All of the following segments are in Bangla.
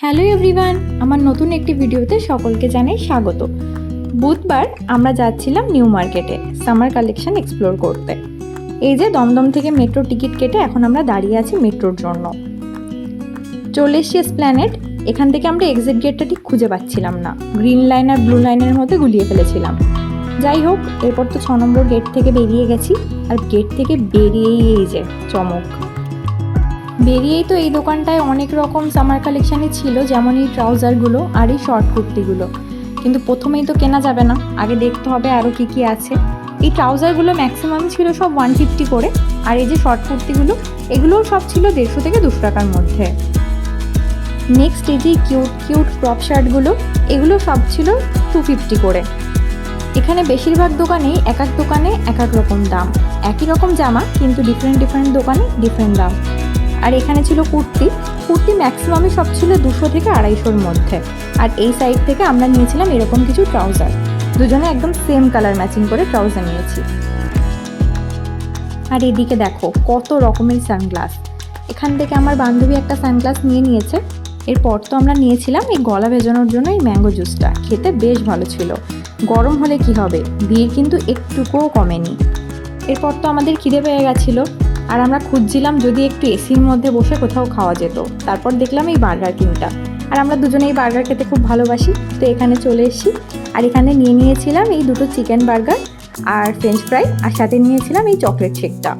হ্যালো এভরিওয়ান, আমার নতুন একটি ভিডিওতে সকলকে জানাই স্বাগত। বুধবার আমরা যাচ্ছিলাম নিউ মার্কেটে সামার কালেকশন এক্সপ্লোর করতে। এই যে দমদম থেকে মেট্রো টিকিট কেটে এখন আমরা দাঁড়িয়ে আছি মেট্রোর জন্য। চলে এসছি এসপ্ল্যানেড। এখান থেকে আমরা এক্সিট গেটটা ঠিক খুঁজে পাচ্ছিলাম না, গ্রিন লাইন আর ব্লু লাইনের মধ্যে গুলিয়ে ফেলেছিলাম। যাই হোক, এরপর তো 6 নম্বর গেট থেকে বেরিয়ে গেছি। আর গেট থেকে বেরিয়েই এই যে চমক, বেরিয়েই তো এই দোকানটায় অনেক রকম সামার কালেকশানই ছিল, যেমন এই ট্রাউজারগুলো আর এই শর্ট কুর্তিগুলো। কিন্তু প্রথমেই তো কেনা যাবে না, আগে দেখতে হবে আরও কী কী আছে। এই ট্রাউজারগুলো ম্যাক্সিমাম ছিল সব 150 করে, আর এই যে শর্ট কুর্তিগুলো এগুলোও সব ছিল 150 থেকে 200 টাকার মধ্যে। নেক্সট এই যে কিউট কিউট ক্রপ শার্টগুলো, এগুলো সব ছিল 250 করে। এখানে বেশিরভাগ দোকানেই এক এক দোকানে এক এক রকম দাম, একই রকম জামা কিন্তু ডিফারেন্ট দোকানে ডিফারেন্ট দাম। আর এখানে ছিল কুর্তি ম্যাক্সিমামই সব ছিল 200 থেকে 250-র মধ্যে। আর এই সাইড থেকে আমরা নিয়েছিলাম এরকম কিছু ট্রাউজার, দুজনে একদম সেম কালার ম্যাচিং করে ট্রাউজার নিয়েছি। আর এদিকে দেখো কত রকমের সানগ্লাস। এখান থেকে আমার বান্ধবী একটা সানগ্লাস নিয়েছে। এরপর তো আমরা নিয়েছিলাম এই গলা ভেজানোর জন্য এই ম্যাঙ্গো জুসটা, খেতে বেশ ভালো ছিল। গরম হলে কি হবে, ভিড় কিন্তু একটুকুও কমেনি। এরপর তো আমাদের খিদে পেয়ে গেছিলো, আর আমরা খুঁজছিলাম যদি একটু এসির মধ্যে বসে কোথাও খাওয়া যেত। তারপর দেখলাম এই বার্গার কিংটা, আর আমরা দুজনেই বার্গার খেতে খুব ভালোবাসি, তো এখানে চলে এসেছি। আর এখানে নিয়েছিলাম এই দুটো চিকেন বার্গার আর ফ্রেঞ্চ ফ্রাই, আর সাথে নিয়েছিলাম এই চকলেট শেকটা।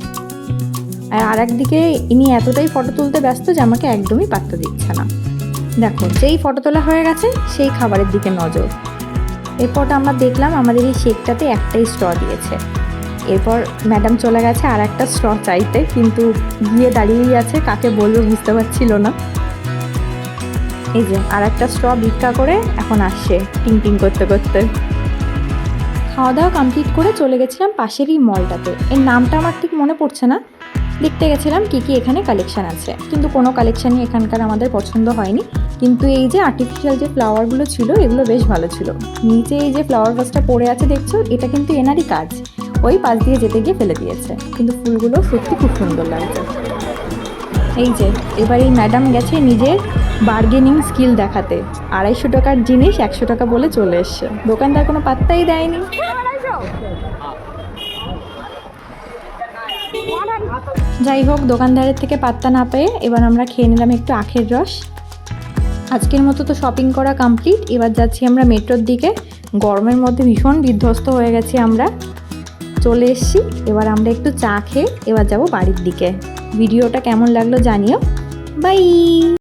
আর একদিকে ইনি এতটাই ফটো তুলতে ব্যস্ত যে আমাকে একদমই পাত্তা দিচ্ছে না। দেখো, যেই ফটো তোলা হয়ে গেছে সেই খাবারের দিকে নজর। এরপর আমরা দেখলাম আমাদের এই শেকটাতে একটাই স্ট্র দিয়েছে। এরপর ম্যাডাম চলে গেছে আর একটা স্ট্র চাইতে, কিন্তু গিয়ে দাঁড়িয়েই আছে, কাকে বলবো বুঝতে পারছিল না। এই যে আর একটা স্ট্র ভিক্ষা করে এখন আসছে টিং টিং করতে করতে। খাওয়া দাওয়া কমপ্লিট করে চলে গেছিলাম পাশেরই মলটাতে, এর নামটা আমার ঠিক মনে পড়ছে না। দেখতে গেছিলাম কী কী এখানে কালেকশান আছে, কিন্তু কোনো কালেকশানই এখানকার আমাদের পছন্দ হয়নি। কিন্তু এই যে আর্টিফিশিয়াল যে ফ্লাওয়ারগুলো ছিল এগুলো বেশ ভালো ছিল। নিচে এই যে ফ্লাওয়ার ভাসটা পড়ে আছে দেখছো, এটা কিন্তু এনারই কাজ, ওই পাশ দিয়ে যেতে গিয়ে ফেলে দিয়েছে, কিন্তু ফুলগুলো সত্যি খুব সুন্দর লাগছে। এই যে এবার এই ম্যাডাম গেছে নিজের বার্গেনিং স্কিল দেখাতে, 250 টাকার জিনিস 100 টাকা বলে চলে এসছে। দোকানদার কোনো পাত্তাই দেয়নি। যাই হোক, দোকানদারের থেকে পাত্তা না পেয়ে এবার আমরা খেয়ে নিলাম একটু আখের রস। আজকের মতো তো শপিং করা কমপ্লিট। এবার যাচ্ছি আমরা মেট্রোর দিকে। গরমের মধ্যে ভীষণ বিধ্বস্ত হয়ে গেছি আমরা, চলে এসছি। এবার আমরা একটু চা খেয়ে এবার যাব বাড়ির দিকে। ভিডিওটা কেমন লাগলো জানিও। বাই।